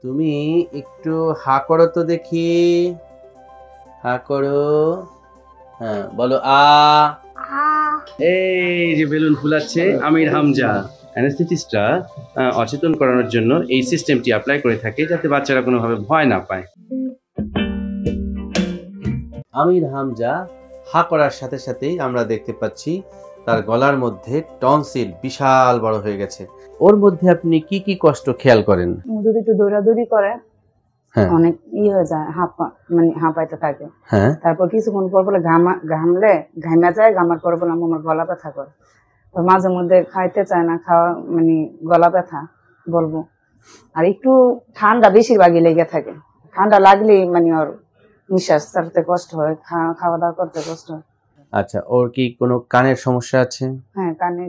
তুমি একটু হা করো তো দেখি, হা করো। হ্যাঁ বলো আ। এই যে বেলুন ফুলাচ্ছে আমির হামজা। অ্যানেস্থেটিস্টরা অচেতন করানোর জন্য এই সিস্টেমটি অ্যাপ্লাই করে থাকে যাতে বাচ্চারা কোনোভাবে ভয় না পায়। আমির হামজা হা করার সাথে সাথেই আমরা দেখতে পাচ্ছি তার গলার মধ্যে টনসিল বিশাল বড় হয়ে গেছে। ওর মধ্যে আপনি কি কি কষ্ট খেয়াল করেন? যদি একটু দৌড়াদৌড়ি করে অনেক হয়ে যায়, হাঁপাইতে থাকে। তারপর কিছুক্ষণ পর বলে ঘামলে ঘামা যায়, ঘামার পর বলে আমার গলা ব্যথা করে। মাঝে মধ্যে খাইতে চায় না, খাওয়া গলা ব্যথা বলবো। আর একটু ঠান্ডা বেশিরভাগই লেগে থাকে, ঠান্ডা লাগলেই ওর নিঃশ্বাস ছাড়তে কষ্ট হয়, খাওয়া দাওয়া করতে কষ্ট হয়। আচ্ছা, ওর কি কোনো কানের সমস্যা আছে? হ্যাঁ, কানে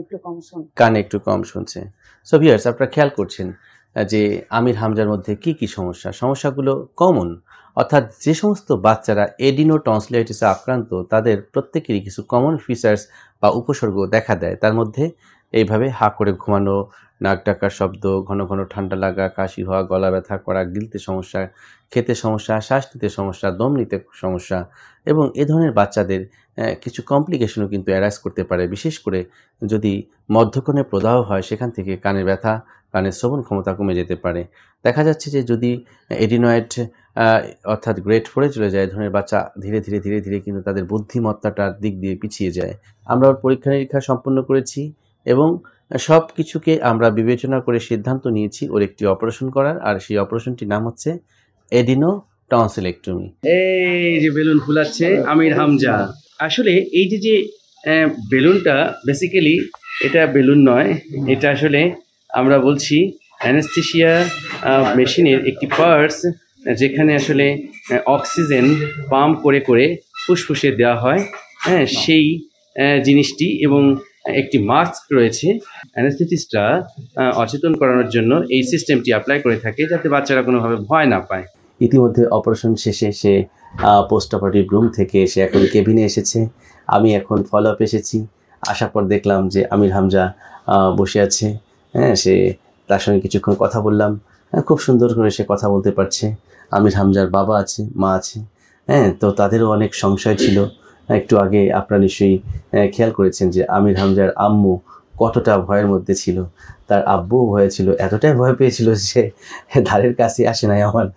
একটু কম শুনছে। সো ভিউয়ার্স, আপনারা খেয়াল করছেন যে আমির হামজার মধ্যে কি কি সমস্যাগুলো কমন, অর্থাৎ যে সমস্ত বাচ্চারা এডিনো টনসিলাইটিসে আক্রান্ত তাদের প্রত্যেকেরই কিছু কমন ফিচার্স বা উপসর্গ দেখা দেয়। তার মধ্যে এইভাবে হা করে ঘুমানো, নাক ডাকার শব্দ, ঘন ঘন ঠান্ডা লাগা, কাশি হওয়া, গলা ব্যথা করা, গিলতে সমস্যা, খেতে সমস্যা, শ্বাস নিতে সমস্যা, দম নিতে সমস্যা, এবং এ ধরনের বাচ্চাদের কিছু কমপ্লিকেশনও কিন্তু অ্যারাইজ করতে পারে। বিশেষ করে যদি মধ্যকর্ণে প্রদাহ হয়, সেখান থেকে কানের ব্যথা, কানের শ্রবণ ক্ষমতা কমে যেতে পারে। দেখা যাচ্ছে যে যদি এডিনয়েড অর্থাৎ গ্রেড 4-এ চলে যায়, ধরনের বাচ্চা ধীরে ধীরে ধীরে ধীরে কিন্তু তাদের বুদ্ধিমত্তাটার দিক দিয়ে পিছিয়ে যায়। আমরা ওর পরীক্ষা নিরীক্ষা সম্পন্ন করেছি এবং সব কিছুকে আমরা বিবেচনা করে সিদ্ধান্ত নিয়েছি ওর একটি অপারেশন করার, আর সেই অপারেশনটির নাম হচ্ছে এডিনো টনসিলেক্টমি। এই যে বেলুন ফুলাচ্ছে আমির হামজা। আসলে এই যে বেলুনটা বেসিক্যালি এটা বেলুন নয়, এটা আসলে আমরা বলছি অ্যানেস্থেসিয়া মেশিনের একটি পার্টস, যেখানে আসলে অক্সিজেন পাম্প করে করে ফুসফুসে দেওয়া হয়। হ্যাঁ, সেই জিনিসটি এবং একটি মাস্ক রয়েছে। অ্যানেস্থেটিস্টরা অচেতন করানোর জন্য এই সিস্টেমটি অ্যাপ্লাই করে থাকে যাতে বাচ্চারা কোনোভাবে ভয় না পায়। ইতিমধ্যে অপারেশন শেষে সে পোস্ট অপারেটিভ রুম থেকে সে এখন কেবিনে এসেছে। আমি এখন ফলো আপ এসেছি। আসার পর দেখলাম যে আমির হামজা বসে আছে। হ্যাঁ, সে তার সঙ্গে কিছুক্ষণ কথা বললাম। খুব সুন্দর করে সে কথা বলতে পারছে। আমির হামজার বাবা আছে, মা আছে। হ্যাঁ, তো তাদেরও অনেক সংশয় ছিল। একটু আগে আপনারা নিশ্চয়ই খেয়াল করেছেন যে আমির হামজার আম্মু কতটা ভয়ের মধ্যে ছিল, তার আব্বুও ভয়ে ছিল, এতটাই ভয় পেয়েছিল সে ধারের কাছে আসে নাই আমার,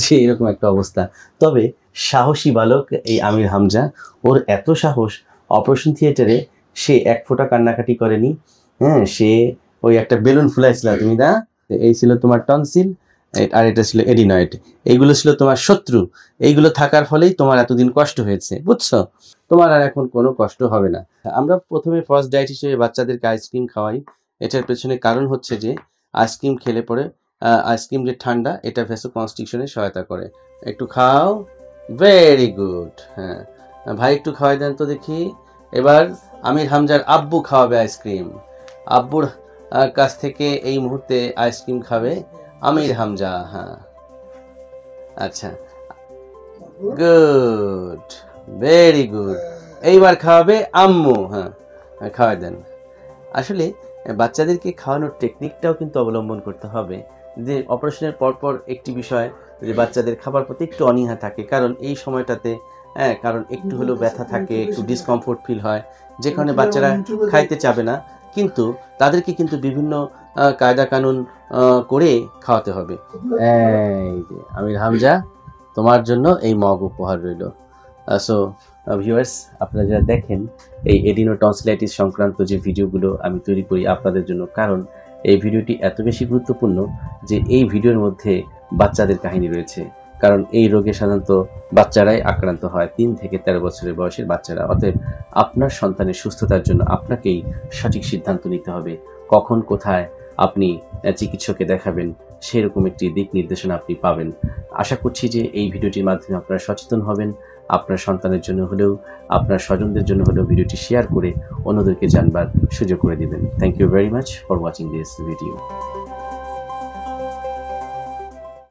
সে এরকম একটা অবস্থা। তবে সাহসী বালক এই আমির হামজা, ওর এত সাহস, অপারেশন থিয়েটারে সে এক ফোঁটা কান্নাকাটি করেনি। হ্যাঁ, সে ওই একটা বেলুন ফুলাইছিল, তুমি না, এই ছিল তোমার টনসিল আর এটা ছিল এডিনয়েড, এইগুলো ছিল তোমার শত্রু, এইগুলো থাকার ফলেই তোমার এতদিন কষ্ট হয়েছে, বুঝছো? তোমার আর এখন কোনো কষ্ট হবে না। আমরা প্রথমে ফার্স্ট ডায়েট হিসেবে বাচ্চাদেরকে আইসক্রিম খাওয়াই। এটার পেছনে কারণ হচ্ছে যে আইসক্রিম খেলে পরে আইসক্রিম যে ঠান্ডা, এটা ভ্যাসোকনস্ট্রিকশনে সহায়তা করে। একটু খাও, ভেরি গুড। হ্যাঁ ভাই, একটু খাওয়াই দেন তো দেখি। এবার আমির হামজার আব্বু খাওয়াবে আইসক্রিম। আব্বুর কাছ থেকে এই মুহূর্তে আইসক্রিম খাবে আমির হামজা। হ্যাঁ, আচ্ছা, গুড, ভেরি গুড। এইবার খাওয়াবে আম্মু। হ্যাঁ, খাওয়াই দেন। আসলে বাচ্চাদেরকে খাওয়ানোর টেকনিকটাও কিন্তু অবলম্বন করতে হবে। যে অপারেশনের পরপর একটি বিষয় যে বাচ্চাদের খাবার প্রতি একটু অনীহা থাকে, কারণ এই সময়টাতে কারণ একটু হলেও ব্যথা থাকে, একটু ডিসকমফোর্ট ফিল হয়, যে কারণে বাচ্চারা খাইতে চাবে না। কিন্তু তাদেরকে কিন্তু বিভিন্ন কায়দা কানুন করে খাওয়াতে হবে। এই যে আমির হামজা, তোমার জন্য এই মগ উপহার রইল। সো ভিউয়ার্স, আপনারা যারা দেখেন এই এডিনো টনসিলাইটিস সংক্রান্ত যে ভিডিওগুলো আমি তৈরি করি আপনাদের জন্য, কারণ এই ভিডিওটি এত বেশি গুরুত্বপূর্ণ যে এই ভিডিওর মধ্যে বাচ্চাদের কাহিনী রয়েছে। কারণ এই রোগে সাধারণত বাচ্চারাই আক্রান্ত হয়, 3 থেকে 13 বছরের বয়সের বাচ্চারা। অতএব আপনার সন্তানের সুস্থতার জন্য আপনাকেই সঠিক সিদ্ধান্ত নিতে হবে। কখন কোথায় আপনি চিকিৎসককে দেখাবেন, সেরকম একটি দিক নির্দেশনা আপনি পাবেন। আশা করছি যে এই ভিডিওটির মাধ্যমে আপনারা সচেতন হবেন। আপনার সন্তানের জন্য হলেও, আপনার স্বজনদের জন্য হলেও ভিডিওটি শেয়ার করে অন্যদেরকে জানবার সুযোগ করে দিবেন। Thank you very much for watching this video.